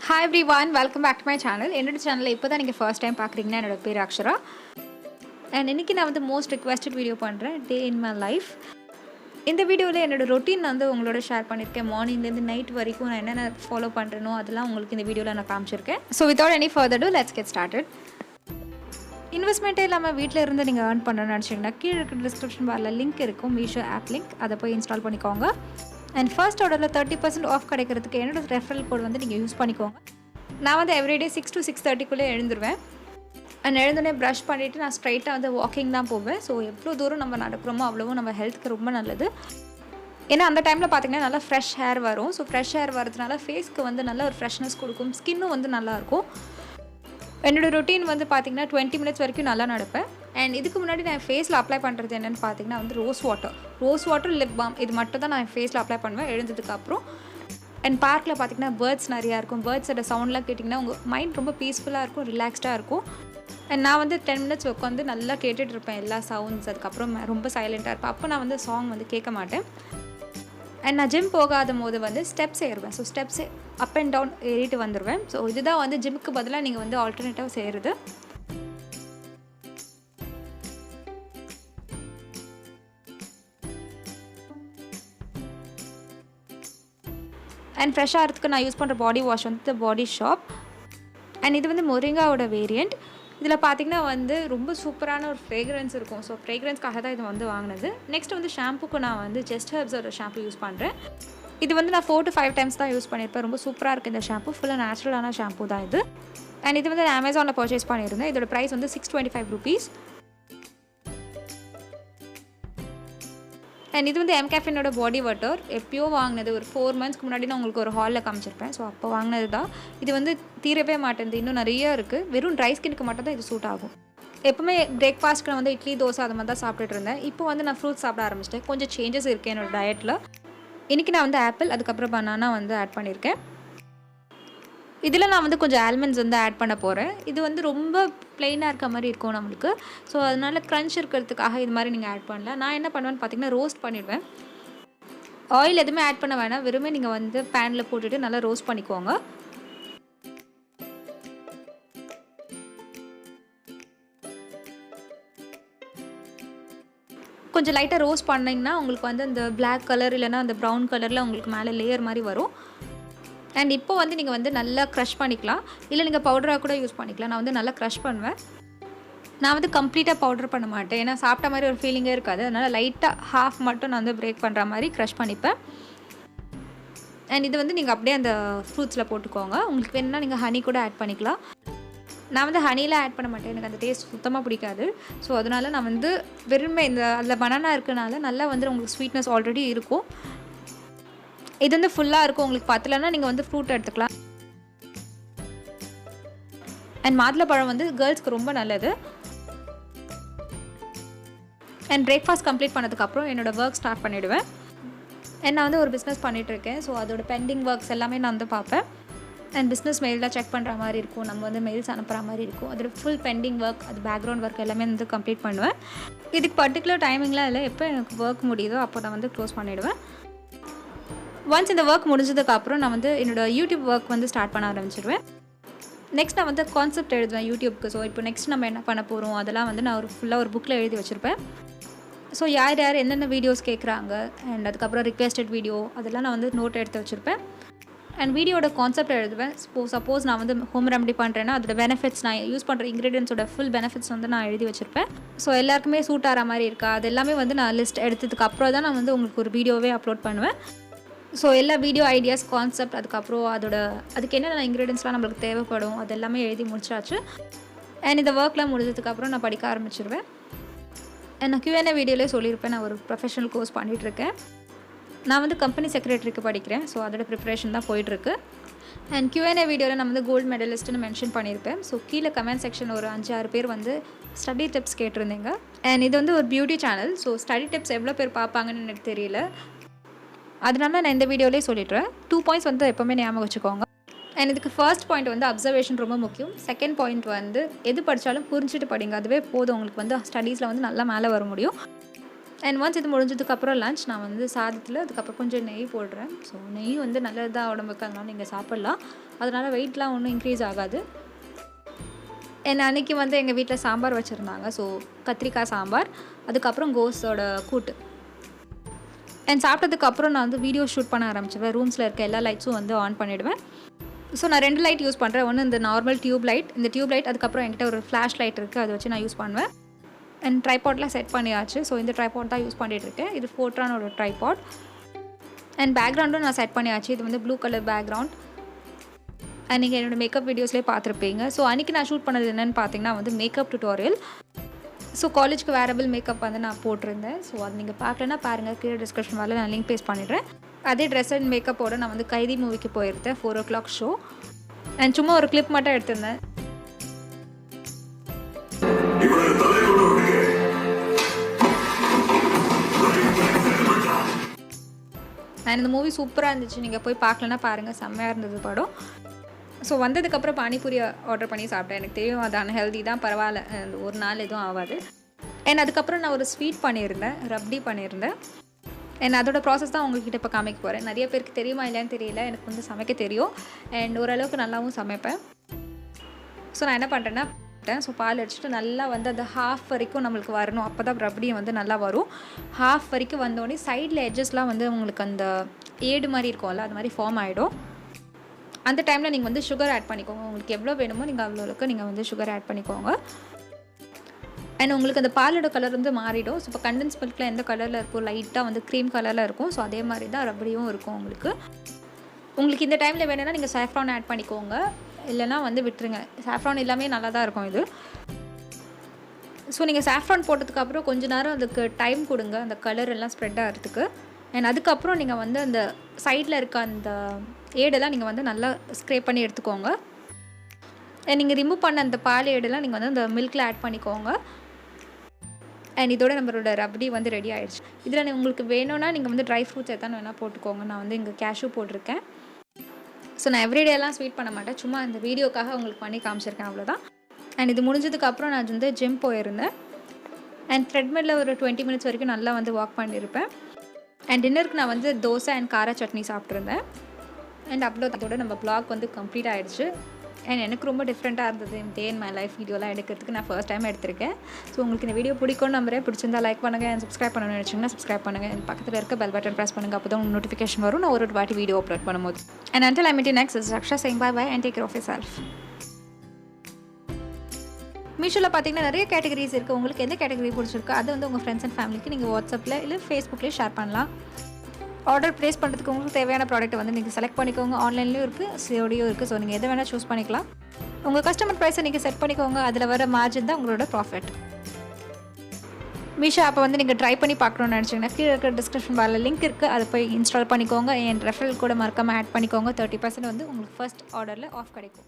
Hi everyone, welcome back to my channel. என்னோட சேனலை இப்போ தான் நீங்கள் ஃபர்ஸ்ட் டைம் பார்க்குறீங்கன்னா என்னோட பேர் அக்ஷரா. அண்ட் இன்றைக்கி நான் வந்து மோஸ்ட் ரிக்வெஸ்டட் வீடியோ பண்ணுறேன், டே இன் மை லைஃப். இந்த வீடியோவில் என்னோட ரொட்டீன் வந்து உங்களோட ஷேர் பண்ணியிருக்கேன். மார்னிங்லேருந்து நைட் வரைக்கும் நான் என்னென்ன ஃபாலோ பண்ணுறேனோ அதெல்லாம் உங்களுக்கு இந்த வீடியோவில் நான் காமிச்சிருக்கேன். So without any further ado let's get started. இன்வெஸ்ட்மெண்ட்டே இல்லாமல் வீட்டில் இருந்து நீங்கள் ஏர்ன் பண்ணணும்னு நினச்சிங்கன்னா கீழே இருக்கிற டிஸ்கிரிப்ஷன் பாரில் லிங்க் இருக்கும், மீஷோ ஆப் லிங்க். அதை போய் இன்ஸ்டால் பண்ணிக்கோங்க. அண்ட் ஃபர்ஸ்ட் ஆர்டரில் 30% ஆஃப் கிடைக்கிறதுக்கு என்னோட ரெஃபரல் கோட் வந்து நீங்கள் யூஸ் பண்ணிக்கோங்க. நான் வந்து எவ்ரிடே 6 to 6:30 எழுந்துருவேன். அண்ட் எழுந்தோடனே ப்ரஷ் பண்ணிவிட்டு நான் ஸ்ட்ரைட்டாக வந்து வாக்கிங் தான் போவேன். ஸோ எவ்வளோ தூரம் நம்ம நடக்கிறோமோ அவ்வளவும் நம்ம ஹெல்த்துக்கு ரொம்ப நல்லது. ஏன்னா அந்த டைமில் பார்த்திங்கன்னா நல்லா ஃப்ரெஷ் ஹேர் வரும். ஸோ ஃப்ரெஷ் ஹேர் வரதுனால ஃபேஸ்க்கு வந்து நல்ல ஒரு ஃப்ரெஷ்னஸ் கொடுக்கும், ஸ்கின்னும் வந்து நல்லாயிருக்கும். என்னோடய ரொட்டீன் வந்து பார்த்திங்கன்னா 20 மினிட்ஸ் வரைக்கும் நல்லா நடப்பேன். அண்ட் இதுக்கு முன்னாடி நான் ஃபேஸில் அப்ளை பண்ணுறது என்னென்னு பார்த்திங்கன்னா வந்து ரோஸ் வாட்டர் லிப் பாம், இது மட்டும் தான் நான் ஃபேஸில் அப்ளை பண்ணுவேன் எழுந்ததுக்கப்புறம். அண்ட் பார்க்கில் பார்த்திங்கன்னா பேர்ட்ஸ் நிறையா இருக்கும். பேர்ட்ஸோட சவுண்ட்லாம் கேட்டிங்கன்னா உங்கள் மைண்ட் ரொம்ப பீஸ்ஃபுல்லாக இருக்கும், ரிலாக்ஸ்டாக இருக்கும். அண்ட் நான் வந்து 10 மினிட்ஸ் உட்காந்து நல்லா கேட்டுட்டு இருப்பேன் எல்லா சவுண்ட்ஸ். அதுக்கப்புறம் ரொம்ப சைலண்ட்டாக இருப்பேன். அப்போ நான் வந்து சாங் வந்து கேட்க மாட்டேன். அண்ட் நான் ஜிம் போகாத போது வந்து ஸ்டெப்ஸ் ஏறுவேன். So steps up and down ஏறிட்டு வந்துடுவேன். ஸோ இதுதான் வந்து ஜிம்முக்கு பதிலாக நீங்கள் வந்து ஆல்டர்னேட்டிவ் செய்கிறது. அண்ட் ஃப்ரெஷ் ஆகிறதுக்கு நான் யூஸ் பண்ணுற பாடி வாஷ் வந்து பாடி ஷாப். அண்ட் இது வந்து மொரிங்காவோட வேரியண்ட். இதில் பார்த்திங்கன்னா வந்து ரொம்ப சூப்பரான ஒரு ஃப்ரேக்ரன்ஸ் இருக்கும். ஸோ ஃப்ரேக்ரன்ஸ்க்காக தான் இது வந்து வாங்கினது. நெக்ஸ்ட் வந்து ஷாம்புக்கு நான் வந்து ஜஸ்ட் ஹெர்ப்ஸோட ஷாம்பு யூஸ் பண்ணுறேன். இது வந்து நான் 4 to 5 டைம்ஸ் தான் யூஸ் பண்ணியிருப்பேன். ரொம்ப சூப்பராக இருக்குது இந்த ஷாம்பு. ஃபுல்லாக நேச்சுரலான ஷாம்பு தான் இது. அண்ட் இது வந்து நான் அமேசானில் பர்ச்சேஸ் பண்ணியிருந்தேன். இதோட ப்ரைஸ் வந்து 625 rupees. அண்ட் இது வந்து mcaffine பாடி வாட்டர். எப்பயோ வாங்கினது, ஒரு 4 months முன்னாடி நான் உங்களுக்கு ஒரு ஹாலில் காமிச்சிருப்பேன். ஸோ அப்போ வாங்கினது தான். இது வந்து தீரவே மாட்டேங்குது, இன்னும் நிறையா இருக்குது. வெறும் ட்ரை ஸ்கின்னுக்கு மட்டும் தான் இது சூட் ஆகும். எப்போவுமே பிரேக்ஃபாஸ்ட்டுக்கு நான் வந்து இட்லி தோசை அது மாதிரி தான் சாப்பிட்டுட்டு இருந்தேன். இப்போ வந்து நான் ஃப்ரூட்ஸ் சாப்பிட ஆரம்பிச்சிட்டேன். கொஞ்சம் சேஞ்சஸ் இருக்குது என்னோடய டயட்டில். இன்றைக்கி நான் வந்து ஆப்பிள் அதுக்கப்புறம் பனானா வந்து ஆட் பண்ணியிருக்கேன். இதில் நான் வந்து கொஞ்சம் ஆல்மண்ட்ஸ் வந்து ஆட் பண்ண போகிறேன். இது வந்து ரொம்ப ப்ளெயினாக இருக்க மாதிரி இருக்கும் நம்மளுக்கு. ஸோ அதனால் க்ரன்ச் இருக்கிறதுக்காக இது மாதிரி நீங்கள் ஆட் பண்ணல. நான் என்ன பண்ணுவேன்னு பார்த்தீங்கன்னா ரோஸ்ட் பண்ணிடுவேன். ஆயில் எதுவுமே ஆட் பண்ண வேணாம், வெறுமே நீங்கள் வந்து பேனில் போட்டுட்டு நல்லா ரோஸ்ட் பண்ணிக்கோங்க. கொஞ்சம் லைட்டாக ரோஸ்ட் பண்ணிங்கன்னா உங்களுக்கு வந்து அந்த பிளாக் கலர் இல்லைனா அந்த ப்ரௌன் கலரில் உங்களுக்கு மேலே லேயர் மாதிரி வரும். அண்ட் இப்போ வந்து நீங்கள் வந்து நல்லா க்ரஷ் பண்ணிக்கலாம், இல்லை நீங்கள் பவுடராக கூட யூஸ் பண்ணிக்கலாம். நான் வந்து நல்லா க்ரஷ் பண்ணுவேன். நான் வந்து கம்ப்ளீட்டாக பவுடர் பண்ண மாட்டேன், ஏன்னா சாப்பிட்ட மாதிரி ஒரு ஃபீலிங்கே இருக்காது. அதனால் லைட்டாக ஹாஃப் மட்டும் நான் வந்து பிரேக் பண்ணுற மாதிரி க்ரஷ் பண்ணிப்பேன். அண்ட் இது வந்து நீங்கள் அப்படியே அந்த ஃப்ரூட்ஸில் போட்டுக்கோங்க. உங்களுக்கு வேணும்னா நீங்கள் ஹனி கூட ஆட் பண்ணிக்கலாம். நான் வந்து ஹனிலாம் ஆட் பண்ண மாட்டேன், எனக்கு அந்த டேஸ்ட் சுத்தமாக பிடிக்காது. ஸோ அதனால் நான் வந்து வெறுமே இந்த அதில் பனானா இருக்கனால நல்லா வந்து உங்களுக்கு ஸ்வீட்னஸ் ஆல்ரெடி இருக்கும். இது வந்து ஃபுல்லாக இருக்கும். உங்களுக்கு பத்தலைன்னா நீங்கள் வந்து ஃப்ரூட் எடுத்துக்கலாம். அண்ட் மாதுளப்பழம் வந்து கேர்ள்ஸ்க்கு ரொம்ப நல்லது. அண்ட் பிரேக்ஃபாஸ்ட் கம்ப்ளீட் பண்ணதுக்கப்புறம் என்னோடய ஒர்க் ஸ்டார்ட் பண்ணிவிடுவேன். அண்ட் நான் வந்து ஒரு பிஸ்னஸ் பண்ணிகிட்ருக்கேன். ஸோ அதோட பெண்டிங் ஒர்க்ஸ் எல்லாமே நான் வந்து பார்ப்பேன். அண்ட் பிஸ்னஸ் மெயிலாம் செக் பண்ணுற மாதிரி இருக்கும், நம்ம வந்து மெயில்ஸ் அனுப்புகிற மாதிரி இருக்கும். அதோட ஃபுல் பெண்டிங் ஒர்க், அது பேக்ரவுண்ட் ஒர்க் எல்லாமே வந்து கம்ப்ளீட் பண்ணுவேன். இதுக்கு பர்டிகுலர் டைமிங்லாம் இல்லை, எப்போ எனக்கு ஒர்க் முடியுதோ அப்போ நான் வந்து க்ளோஸ் பண்ணிவிடுவேன். ஒன்ஸ் இந்த ஒர்க் முடிஞ்சதுக்கப்புறம் நான் வந்து என்னோடய யூடியூப் ஒர்க் வந்து ஸ்டார்ட் பண்ண ஆரம்பிச்சிடுவேன். நெக்ஸ்ட் நான் வந்து கான்செப்ட் எழுதுவேன் யூடியூப்க்கு. ஸோ இப்போ நெக்ஸ்ட் நம்ம என்ன பண்ண போகிறோம் அதெல்லாம் வந்து நான் ஃபுல்லாக ஒரு புக்கில் எழுதி வச்சுருப்பேன். ஸோ யார் யார் என்னென்ன வீடியோஸ் கேட்குறாங்க அண்ட் அதுக்கப்புறம் ரிக்வெஸ்டட் வீடியோ அதெல்லாம் நான் வந்து நோட் எடுத்து வச்சுருப்பேன். அண்ட் வீடியோட கான்செப்ட் எழுதுவேன். சப்போஸ் நான் வந்து ஹோம் ரெமெடி பண்ணுறேன்னா அதோட பெனிஃபிட்ஸ், நான் யூஸ் பண்ணுற இன்க்ரீடியன்ஸோட ஃபுல் பெனிஃபிட்ஸ் வந்து நான் எழுதி வச்சுருப்பேன். ஸோ எல்லாருக்குமே சூட் ஆகிற மாதிரி இருக்கா அது எல்லாமே வந்து நான் லிஸ்ட் எடுத்ததுக்கு அப்புறம் தான் நான் வந்து உங்களுக்கு ஒரு வீடியோவே அப்லோட் பண்ணுவேன். ஸோ எல்லா வீடியோ ஐடியாஸ், கான்செப்ட், அதுக்கப்புறம் அதுக்கு என்னென்ன இன்க்ரீடியன்ஸ்லாம் நம்மளுக்கு தேவைப்படும் அது எல்லாமே எழுதி முடிச்சாச்சு. அண்ட் இந்த ஒர்க்லாம் முடிஞ்சதுக்கப்புறம் நான் படிக்க ஆரம்பிச்சிடுவேன். அண்ட் நான் Q&A வீடியோவிலே சொல்லியிருப்பேன், நான் ஒரு ப்ரொஃபஷனல் கோர்ஸ் பண்ணிகிட்ருக்கேன். நான் வந்து கம்பெனி செக்ரட்டரிக்கு படிக்கிறேன். ஸோ அதோட ப்ரிப்ரேஷன் தான் போயிட்டுருக்கு. அண்ட் Q&A வீடியோவில் நான் வந்து கோல்டு மெடலிஸ்ட்டுன்னு மென்ஷன் பண்ணியிருப்பேன். ஸோ கீழே கமெண்ட் செக்ஷன் ஒரு 5-6 பேர் வந்து ஸ்டடி டிப்ஸ் கேட்டிருந்தீங்க. அண்ட் இது வந்து ஒரு beauty channel. So study tips எவ்வளோ பேர் பார்ப்பாங்கன்னு எனக்கு தெரியல, அதனால நான் இந்த வீடியோவிலே சொல்லிடுறேன். 2 பாயிண்ட்ஸ் வந்து எப்போவுமே ஞாபகம் வச்சுக்கோங்க. அண்ட் இதுக்கு ஃபர்ஸ்ட் பாயிண்ட் வந்து அப்சர்வேஷன் ரொம்ப முக்கியம். செகண்ட் பாயிண்ட் வந்து எது படித்தாலும் புரிஞ்சுட்டு படிங்க, அதுவே போதும் உங்களுக்கு வந்து ஸ்டடீஸில் வந்து நல்லா மேலே வர முடியும். அண்ட் ஒன்ஸ் இது முடிஞ்சதுக்கப்புறம் லன்ச் நான் வந்து சாதத்தில் அதுக்கப்புறம் கொஞ்சம் நெய் போடுறேன். ஸோ நெய் வந்து நல்லது தான் உடம்புக்கு, அதனால நீங்கள் சாப்பிட்லாம். அதனால் வெயிட்லாம் ஒன்றும் இன்க்ரீஸ் ஆகாது. அண்ட் அன்றைக்கி வந்து எங்கள் வீட்டில் சாம்பார் வச்சுருந்தாங்க. ஸோ கத்திரிக்காய் சாம்பார், அதுக்கப்புறம் கோஸோட கூட்டு. அண்ட் சாப்பிட்டதுக்கப்புறம் நான் வந்து வீடியோ ஷூட் பண்ண ஆரம்பிச்சிடுவேன். ரூம்ஸில் இருக்க எல்லா லைட்ஸும் வந்து ஆன் பண்ணிவிடுவேன். ஸோ நான் 2 லைட் யூஸ் பண்ணுறேன். ஒன்று இந்த நார்மல் டியூப் லைட், இந்த டியூப் லைட், அதுக்கப்புறம் என்கிட்ட ஒரு ஃப்ளாஷ் லைட் இருக்குது, அதை வச்சு நான் யூஸ் பண்ணுவேன். அண்ட் ட்ரைபாட்லாம் செட் பண்ணியாச்சு. ஸோ இந்த ட்ரைபாட் தான் யூஸ் பண்ணிகிட்ருக்கேன். இது ஃபோட்ரானோட ட்ரைபாட். அண்ட் பேக்ரவுண்டும் நான் செட் பண்ணியாச்சு. இது வந்து ப்ளூ கலர் பேக்ரவுண்ட். அண்ட் நீங்கள் என்னோடய மேக்கப் வீடியோஸ்லேயே பார்த்துருப்பீங்க. ஸோ அன்றைக்கி நான் ஷூட் பண்ணது என்னென்னு பார்த்தீங்கன்னா வந்து மேக்கப் டுட்டோரியல். ஸோ காலேஜ்க்கு வேரபிள் மேக்கப் வந்து நான் போட்டிருந்தேன். ஸோ அது நீங்கள் பார்க்கலன்னா பாருங்கள், கீழே டிஸ்கிரிப்ஷன் வரல நான் லிங்க் பேஸ்ட் பண்ணிடுறேன். அதே ட்ரெஸ் அண்ட் மேக்கப்போடு நான் வந்து கைதி மூவிக்கு போயிருந்தேன், 4 o'clock ஷோ. அண்ட் சும்மா ஒரு கிளிப் மட்டும் எடுத்திருந்தேன். அண்ட் இந்த மூவி சூப்பராக இருந்துச்சு. நீங்கள் போய் பார்க்கலன்னா பாருங்கள், செம்மையாக இருந்தது படம். ஸோ வந்ததுக்கப்புறம் பானிபூரி ஆர்டர் பண்ணி சாப்பிட்டேன். எனக்கு தெரியும் அது அன்ஹெல்தி தான், பரவாயில்ல, ஒரு நாள் எதுவும் ஆகாது. அண்ட் அதுக்கப்புறம் நான் ஒரு ஸ்வீட் பண்ணியிருந்தேன், ரப்டி பண்ணியிருந்தேன். அண்ட் அதோட ப்ராசஸ் தான் உங்கள்கிட்ட இப்போ காமிக்க போகிறேன். நிறைய பேருக்கு தெரியுமா இல்லையான்னு தெரியல, எனக்கு வந்து சமைக்க தெரியும். அண்ட் ஓரளவுக்கு நல்லாவும் சமைப்பேன். ஸோ நான் என்ன பண்ணுறேன்னா, ஸோ பால் அடிச்சுட்டு நல்லா வந்து அந்த ஹாஃப் வரைக்கும் நம்மளுக்கு வரணும். அப்போ தான் ரப்டியும் வந்து நல்லா வரும். ஹாஃப் வரைக்கும் வந்தோடனே சைடில் எட்ஜஸ்லாம் வந்து உங்களுக்கு அந்த ஏடு மாதிரி இருக்கும்ல, அது மாதிரி ஃபார்ம் ஆகிடும். அந்த டைமில் நீங்கள் வந்து சுகர் ஆட் பண்ணிக்கோங்க. உங்களுக்கு எவ்வளோ வேணுமோ நீங்கள் அவ்வளோக்கு நீங்கள் வந்து சுகர் ஆட் பண்ணிக்கோங்க. அண்ட் உங்களுக்கு அந்த பாலோட கலர் வந்து மாறிடும். ஸோ இப்போ கண்டென்ஸ் மில்கில் எந்த கலரில் இருக்கும், லைட்டாக வந்து க்ரீம் கலரில் இருக்கும். ஸோ அதே மாதிரி தான் ரப்படியும் இருக்கும் உங்களுக்கு. உங்களுக்கு இந்த டைமில் வேணும்னா நீங்கள் சாஃப்ரான் ஆட் பண்ணிக்கோங்க, இல்லைனா வந்து விட்டுருங்க. சாஃப்ரான் எல்லாமே நல்லா தான் இருக்கும் இது. ஸோ நீங்கள் சாஃப்ரான் போட்டதுக்கப்புறம் கொஞ்சம் நேரம் அதுக்கு டைம் கொடுங்க, அந்த கலர் எல்லாம் ஸ்ப்ரெட் ஆகிறதுக்கு. அண்ட் அதுக்கப்புறம் நீங்கள் வந்து அந்த சைடில் இருக்க அந்த ஏடெல்லாம் நீங்கள் வந்து நல்லா ஸ்க்ரேப் பண்ணி எடுத்துக்கோங்க. நீங்கள் ரிமூவ் பண்ண அந்த பால் ஏடெல்லாம் நீங்கள் வந்து அந்த மில்கில் ஆட் பண்ணிக்கோங்க. அண்ட் இதோட நம்மளோட ரப்டி வந்து ரெடி ஆகிடுச்சு. இதில் உங்களுக்கு வேணும்னா நீங்கள் வந்து ட்ரை ஃப்ரூட்ஸ் எத்தானு வேணால் போட்டுக்கோங்க. நான் வந்து இங்கே கேஷ்யூ போட்டிருக்கேன். ஸோ நான் எவ்ரிடேலாம் ஸ்வீட் பண்ண மாட்டேன், சும்மா இந்த வீடியோக்காக உங்களுக்கு பண்ணி காமிச்சிருக்கேன், அவ்வளோதான். அண்ட் இது முடிஞ்சதுக்கப்புறம் நான் வந்து ஜிம் போயிருந்தேன். அண்ட் த்ரெட்மில்லில் ஒரு 20 minutes வரைக்கும் நல்லா வந்து வாக் பண்ணியிருப்பேன். அண்ட் டின்னருக்கு நான் வந்து தோசை அண்ட் கார சட்னி சாப்பிட்ருந்தேன். அண்ட் அவ்வளோ அதோட நம்ம ப்ளாக் வந்து கம்ப்ளீட் ஆகிடுச்சு. அண்ட் எனக்கு ரொம்ப டிஃப்ரெண்ட்டாக இருந்தது டே இன் மை லைஃப் வீடியோலாம் எடுக்கிறதுக்கு. நான் ஃபர்ஸ்ட் டைம் எடுத்திருக்கேன். ஸோ உங்களுக்கு இந்த வீடியோ பிடிக்கும்னு நம்புறேன். பிடிச்சிருந்தா லைக் பண்ணுங்கள். அண்ட் சப்ஸ்கிரைப் பண்ணணும்னு நினச்சிங்கன்னா சப்ஸ்கிரைப் பண்ணுங்கள். அண்ட் பக்கத்தில் இருக்க பெல் பட்டன் ப்ரெஸ் பண்ணுங்கள். அப்போ தான் நோட்டிஃபிகேஷன் வரும் நான் ஒரு வாட்டி வீடியோ அப்லோட் பண்ணும்போது. And until I meet you next, this is Akshara saying bye and take care of yourself. மீஷோவில் பார்த்தீங்கன்னா நிறைய கேட்டகரிஸ் இருக்குது. உங்களுக்கு எந்த கேட்டகரி பிடிச்சிருக்கோ அதை வந்து உங்கள் ஃப்ரெண்ட்ஸ் அண்ட் ஃபேமிலிக்கு நீங்கள் வாட்ஸ்அப்பில் இல்லை ஃபேஸ்புக்லேயே ஷேர் பண்ணலாம். ஆர்டர் ப்ளேஸ் பண்ணுறதுக்கு உங்களுக்கு தேவையான ப்ராடக்ட்டை வந்து நீங்கள் செலக்ட் பண்ணிக்கோங்க. ஆன்லைன்லேயும் இருக்குது, சிஓடியும் இருக்குது. ஸோ நீங்கள் எதை வேணால் சூஸ் பண்ணிக்கலாம். உங்கள் கஸ்டமர் ப்ரைஸை நீங்கள் செட் பண்ணிக்கோங்க. அதில் வர மார்ஜின் தான் உங்களோட ப்ராஃபிட். மீஷோ ஆப்பை வந்து நீங்கள் ட்ரை பண்ணி பார்க்கணுன்னு நினச்சிங்கன்னா கீழே இருக்கிற டிஸ்கிரிப்ஷன் பாரில் லிங்க் இருக்குது, அதை போய் இன்ஸ்டால் பண்ணிக்கோங்க. என் ரெஃபரல் கூட மறக்காமல் ஆட் பண்ணிக்கோங்க. 30% வந்து உங்களுக்கு ஃபர்ஸ்ட் ஆர்டரில் ஆஃப் கிடைக்கும்.